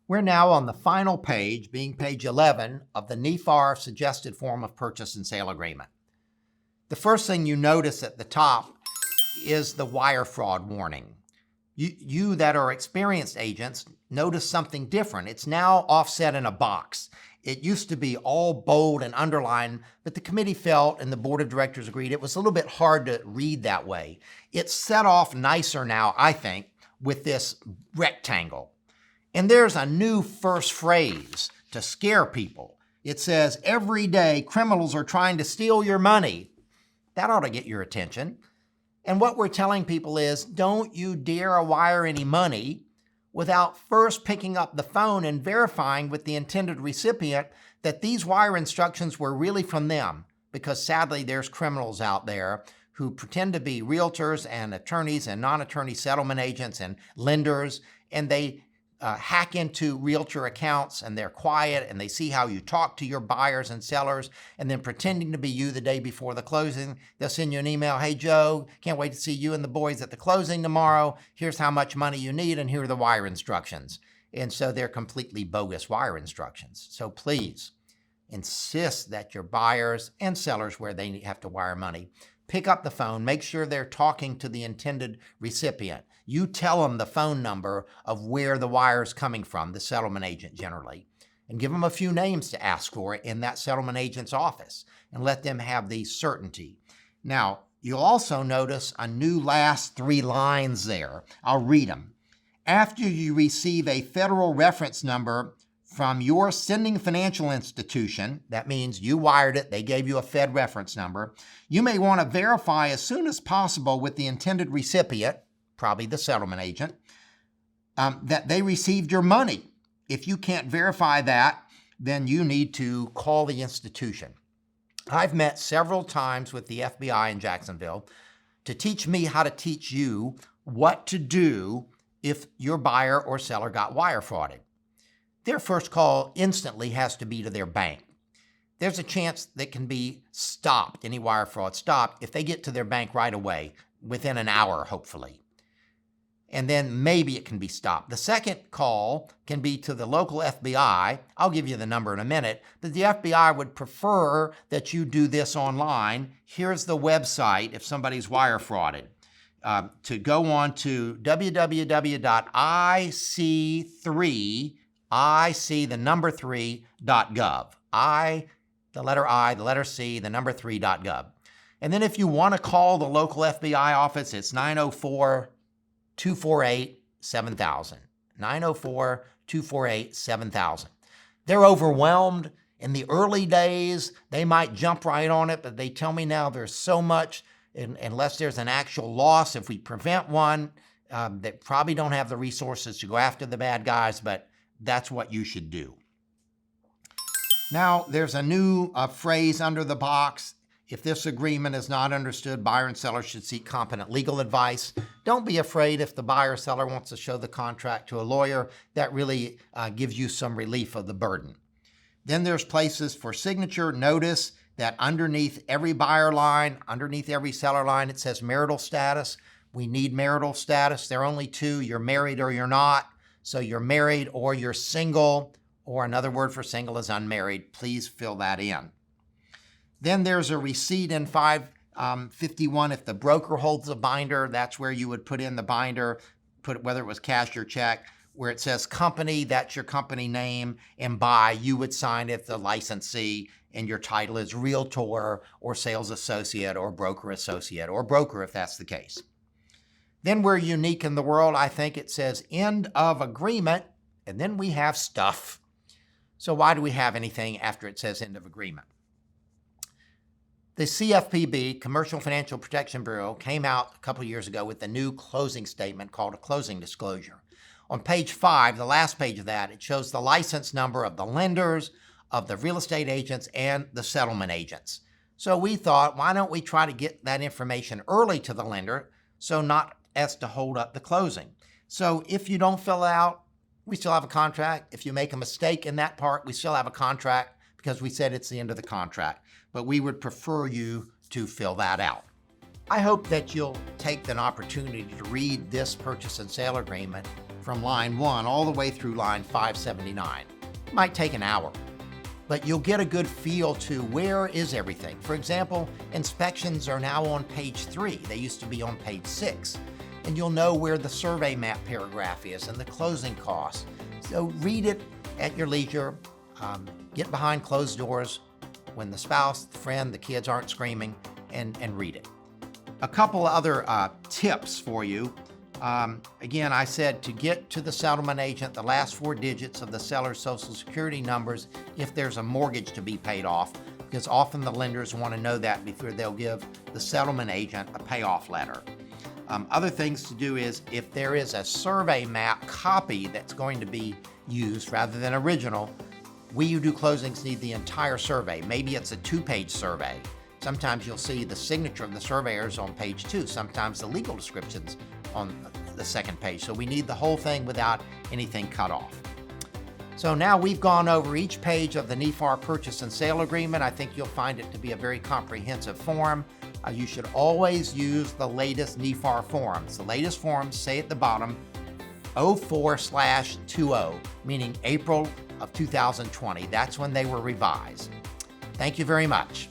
We're now on the final page, being page 11 of the NEFAR suggested form of purchase and sale agreement. The first thing you notice at the top is the wire fraud warning. You that are experienced agents notice something different. It's now offset in a box. It used to be all bold and underlined, but the committee felt and the board of directors agreed it was a little bit hard to read that way. It's set off nicer now, I think, with this rectangle. And there's a new first phrase to scare people. It says, every day criminals are trying to steal your money. That ought to get your attention. And what we're telling people is, don't you dare wire any money without first picking up the phone and verifying with the intended recipient that these wire instructions were really from them. Because sadly, there's criminals out there who pretend to be realtors and attorneys and non-attorney settlement agents and lenders, and they hack into realtor accounts, and they're quiet, and they see how you talk to your buyers and sellers, and then pretending to be you the day before the closing, they'll send you an email, hey Joe, can't wait to see you and the boys at the closing tomorrow. Here's how much money you need, and here are the wire instructions. And so they're completely bogus wire instructions. So please insist that your buyers and sellers, where they have to wire money, pick up the phone, make sure they're talking to the intended recipient. You tell them the phone number of where the wire is coming from, the settlement agent generally, and give them a few names to ask for in that settlement agent's office and let them have the certainty. Now, you'll also notice a new last 3 lines there. I'll read them. After you receive a federal reference number from your sending financial institution, that means you wired it, they gave you a Fed reference number, you may want to verify as soon as possible with the intended recipient, probably the settlement agent, that they received your money. If you can't verify that, then you need to call the institution. I've met several times with the FBI in Jacksonville to teach me how to teach you what to do if your buyer or seller got wire frauded. Their first call instantly has to be to their bank. There's a chance that can be stopped, any wire fraud stopped, if they get to their bank right away, within an hour, hopefully. And then maybe it can be stopped. The second call can be to the local FBI. I'll give you the number in a minute, but the FBI would prefer that you do this online. Here's the website if somebody's wire frauded. To go on to www.ic3.gov. The letter I, the letter C, the number 3.gov. And then if you want to call the local FBI office, it's 904-248-7000. 904-248-7000. They're overwhelmed. In the early days, they might jump right on it, but they tell me now there's so much, unless there's an actual loss, if we prevent one, they probably don't have the resources to go after the bad guys, but that's what you should do. Now, there's a new phrase under the box. If this agreement is not understood, buyer and seller should seek competent legal advice. Don't be afraid if the buyer or seller wants to show the contract to a lawyer. That really gives you some relief of the burden. Then there's places for signature. Notice that underneath every buyer line, underneath every seller line, it says marital status. We need marital status. There are only 2. You're married or you're not. So you're married or you're single, or another word for single is unmarried. Please fill that in. Then there's a receipt in 551. If the broker holds a binder, that's where you would put in the binder, put whether it was cash or check. Where it says company, that's your company name, and by, you would sign it, the licensee, and your title is realtor or sales associate or broker associate or broker if that's the case. Then we're unique in the world. I think it says end of agreement, and then we have stuff. So why do we have anything after it says end of agreement? The CFPB, Commercial Financial Protection Bureau, came out a couple of years ago with a new closing statement called a closing disclosure. On page 5, the last page of that, it shows the license number of the lenders, of the real estate agents, and the settlement agents. So we thought, why don't we try to get that information early to the lender so not as to hold up the closing. So if you don't fill it out, we still have a contract. If you make a mistake in that part, we still have a contract because we said it's the end of the contract. But we would prefer you to fill that out. I hope that you'll take an opportunity to read this purchase and sale agreement from line 1 all the way through line 579. It might take an hour, but you'll get a good feel to where is everything. For example, inspections are now on page 3. They used to be on page 6. And you'll know where the survey map paragraph is and the closing costs. So read it at your leisure. Get behind closed doors when the spouse, the friend, the kids aren't screaming, and read it. A couple other tips for you. Again, I said to get to the settlement agent, the last 4 digits of the seller's social security numbers if there's a mortgage to be paid off, because often the lenders want to know that before they'll give the settlement agent a payoff letter. Other things to do is if there is a survey map copy that's going to be used rather than original, we who do closings need the entire survey. Maybe it's a 2-page survey. Sometimes you'll see the signature of the surveyors on page 2. Sometimes the legal descriptions on the 2nd page. So we need the whole thing without anything cut off. So now we've gone over each page of the NEFAR purchase and sale agreement. I think you'll find it to be a very comprehensive form. You should always use the latest NEFAR forms. The latest forms say at the bottom 04/20, meaning April of 2020. That's when they were revised. Thank you very much.